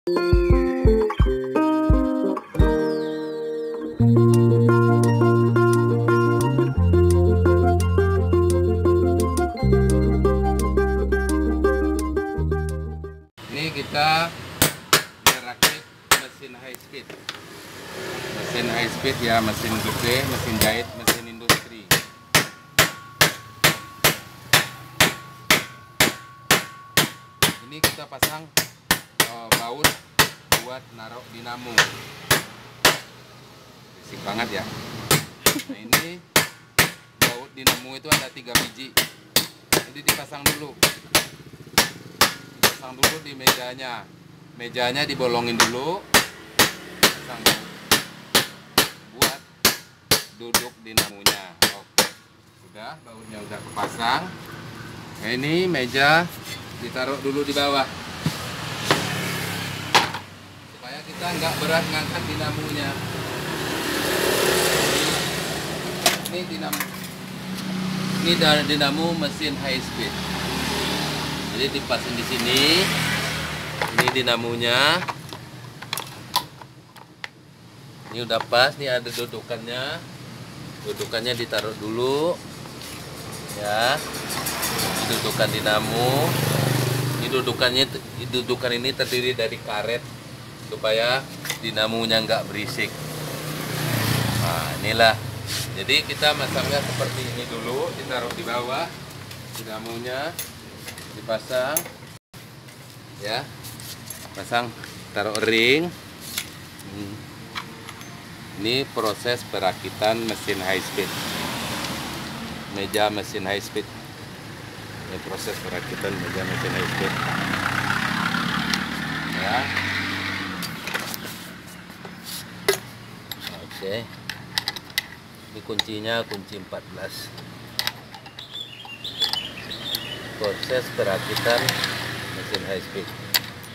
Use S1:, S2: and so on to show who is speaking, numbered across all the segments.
S1: Ini kita merakit mesin high speed. Mesin high speed ya, mesin gede, mesin jahit, mesin industri. Ini kita pasang baut buat naruh dinamo. Berisik banget ya. Nah, ini baut dinamo itu ada 3 biji. Jadi dipasang dulu. Pasang dulu di mejanya. Mejanya dibolongin dulu. Pasang baut. Buat duduk dinamonya. Oke. Sudah, bautnya udah kepasang. Nah, ini meja ditaruh dulu di bawah. Supaya kita nggak berat ngangkat dinamonya. Ini dinamo. Ini dari dinamo mesin high speed. Jadi dipasang di sini. Ini dinamonya. Ini udah pas, nih ada dudukannya. Dudukannya ditaruh dulu. Ya. Ini dudukan dinamo. Ini dudukan ini terdiri dari karet supaya dinamonya nggak berisik. Nah, inilah. Jadi kita masangnya seperti ini dulu, ditaruh di bawah, dinamonya dipasang, ya, pasang, taruh ring. Ini proses perakitan mesin high speed, meja mesin high speed. Ini proses perakitan meja mesin high speed, ya. Oke. Ini kuncinya kunci 14. Proses perakitan mesin high speed.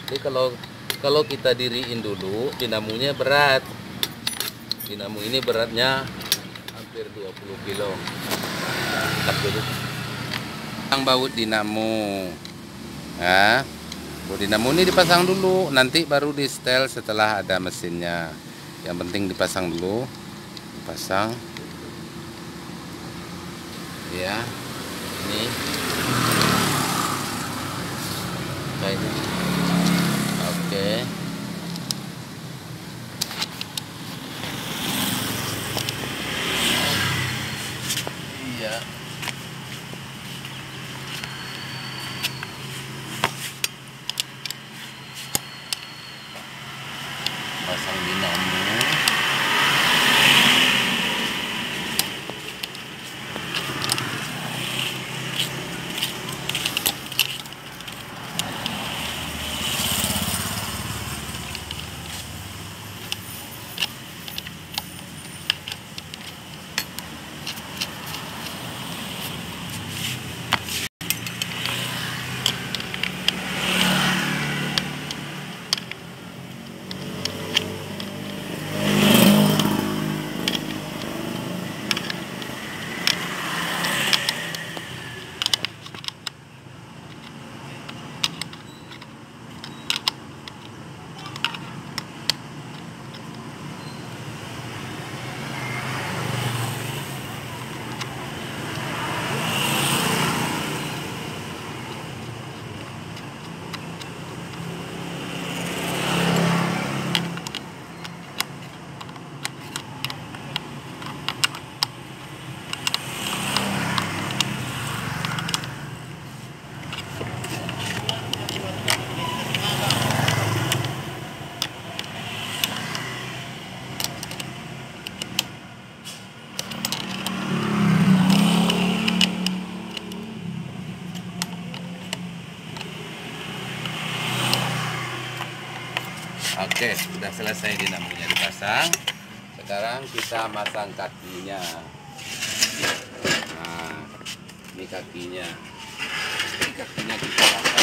S1: Jadi kalau kita diriin dulu, dinamonya berat. Dinamo ini beratnya hampir 20 kilo. Angkat dulu. Pasang baut dinamo. Nah, baut dinamo ini dipasang dulu, nanti baru di setel setelah ada mesinnya. Yang penting dipasang dulu. Dipasang. Ya, ini kayak ini. Oke. Iya. Pasang dinamo. Oke, sudah selesai dinamonya dipasang. Sekarang kita masang kakinya. Nah, ini kakinya. Ini kakinya kita pasang.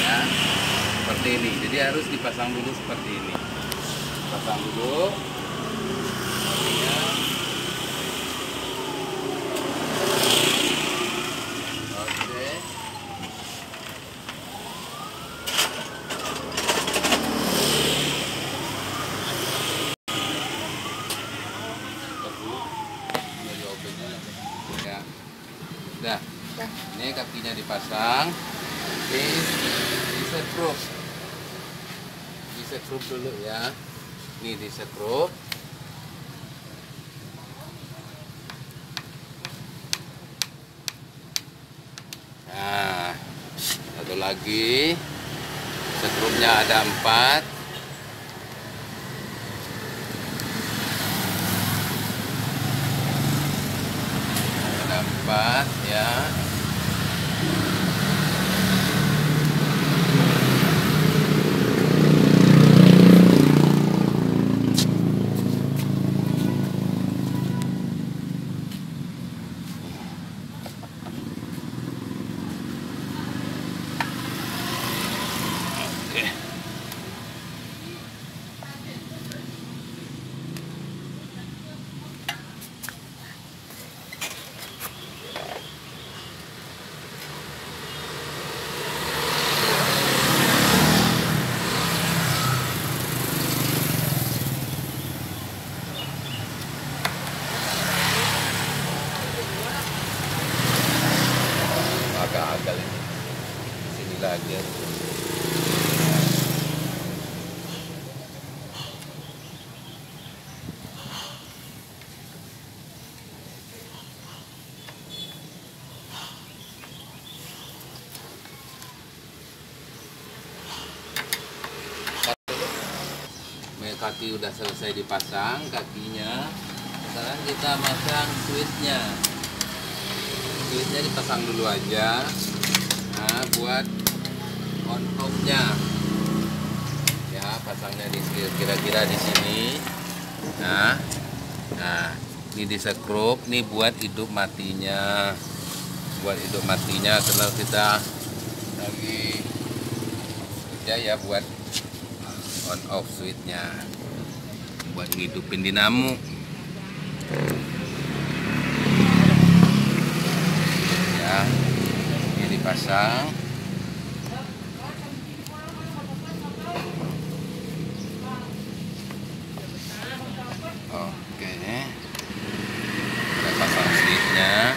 S1: Ya, seperti ini. Jadi harus dipasang dulu seperti ini. Pasang dulu. Kakinya. Oke. Ini kakinya dipasang. Oke, disekrup. Disekrup dulu ya. Ini disekrup. Nah, satu lagi. Sekrupnya ada 4. Ada 4 ya. Agak-agak ini. Sini lagi. Kaki udah selesai dipasang kakinya. Sekarang kita masang switchnya. Switchnya dipasang dulu aja. Nah, buat on off-nya. Ya, pasangnya di kira-kira di sini. Nah, ini disekrup. Ini buat hidup matinya. Buat hidup matinya. Kalau kita lagi kerja ya buat on off switchnya, buat ngidupin dinamo. Ya, ini dipasang. Oke, kita pasang switchnya.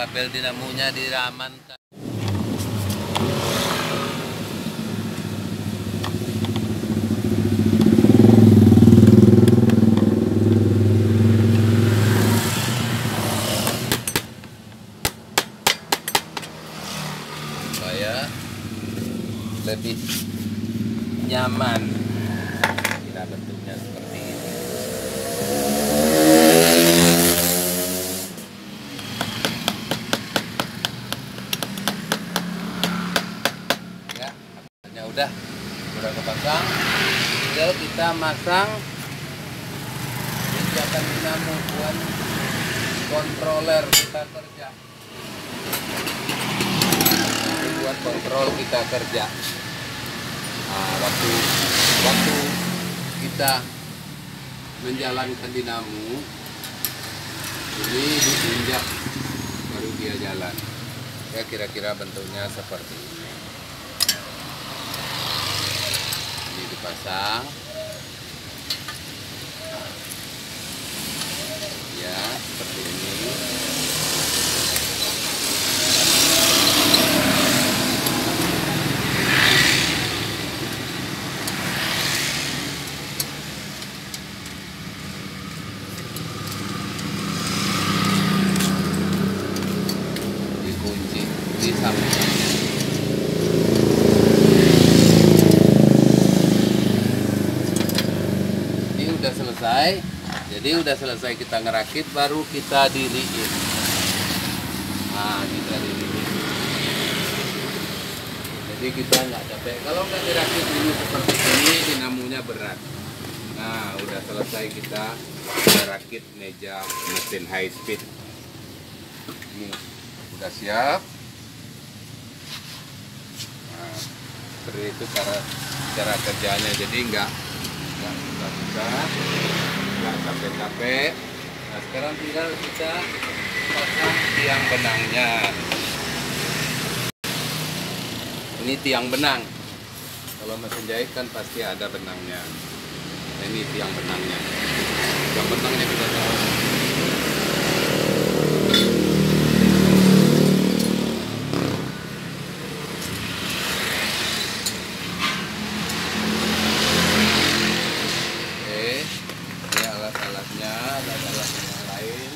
S1: Kabel dinamonya diramankan. Supaya lebih nyaman. Kita bentuknya seperti ini. Udah kepasang, tinggal kita masang pijakan dinamo buat kontroler kita kerja. Buat kontrol kita kerja. Nah, waktu kita menjalankan dinamo ini diinjak baru dia jalan. Ya, kira-kira bentuknya seperti ini. Dipasang ya seperti ini. Dikunci di sampingnya. Udah selesai, jadi udah selesai kita ngerakit, baru kita diriin. Nah, kita diriin. Jadi kita nggak capek. Kalau nggak dirakit dulu seperti ini, dinamonya berat. Nah, udah selesai kita merakit meja mesin high speed. Ini udah siap. Nah, seperti itu cara kerjanya. Jadi nggak susah, nggak capek-capek. Nah, sekarang tinggal kita pasang tiang benangnya. Ini tiang benang. Kalau mesin jahit kan pasti ada benangnya. Nah, ini tiang benangnya. Tiang benangnya kita tahu. Oke, ini alat-alatnya, alat-alat yang lain.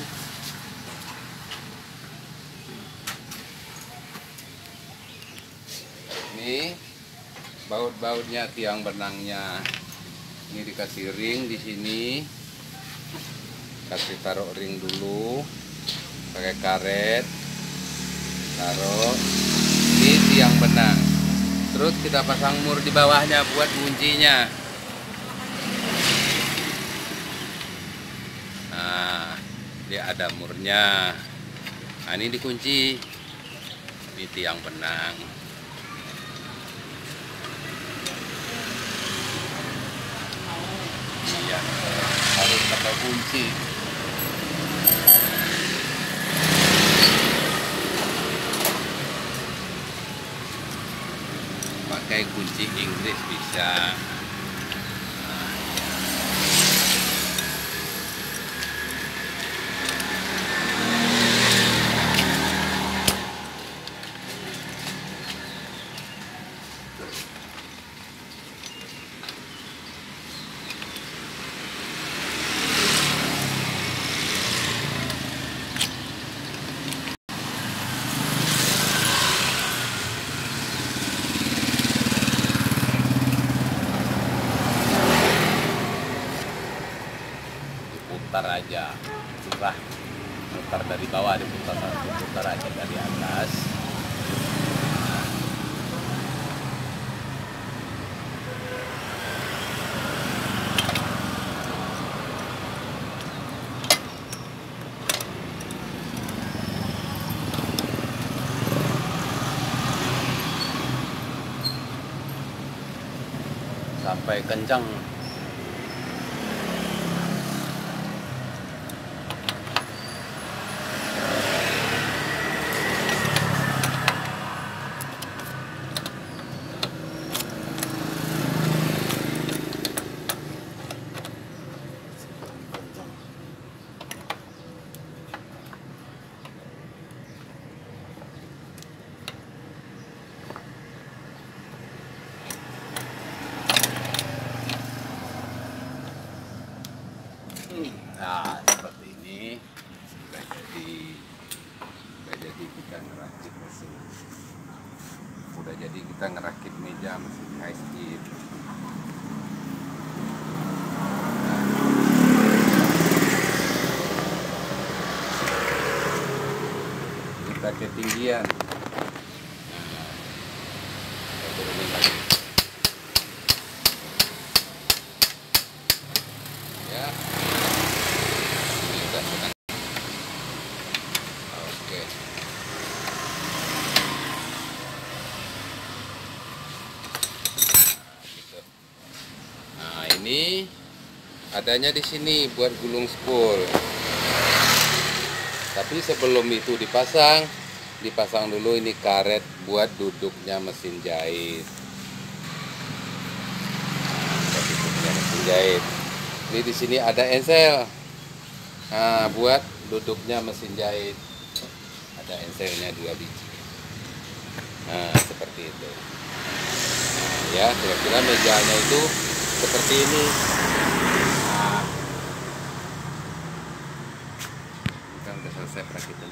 S1: Ini baut-bautnya tiang benangnya. Ini dikasih ring di sini. Kasih taruh ring dulu. Pakai karet. Taruh di tiang benang. Terus kita pasang mur di bawahnya buat kuncinya. Nah, dia ada murnya. Nah, ini dikunci di tiang benang. Iya, harus pakai kunci. Pakai kunci Inggris bisa. Putar aja, susah. Putar dari bawah, diputar aja dari atas. Sampai kencang. Nah, seperti ini udah jadi kita ngerakit mesin. Udah jadi kita ngerakit meja mesin high speed. Kita ketinggian. Nah, kita turunin lagi. Ya. Oke. Nah, ini adanya di sini buat gulung spool. Tapi sebelum itu dipasang dulu ini karet buat duduknya mesin jahit. Buat duduknya mesin jahit. Ini di sini ada ensel. Nah, buat duduknya mesin jahit. Ada enselnya 2 biji. Nah, seperti itu. Nah, ya, kira-kira mejanya itu seperti ini. Nah, kita udah selesai perakitan.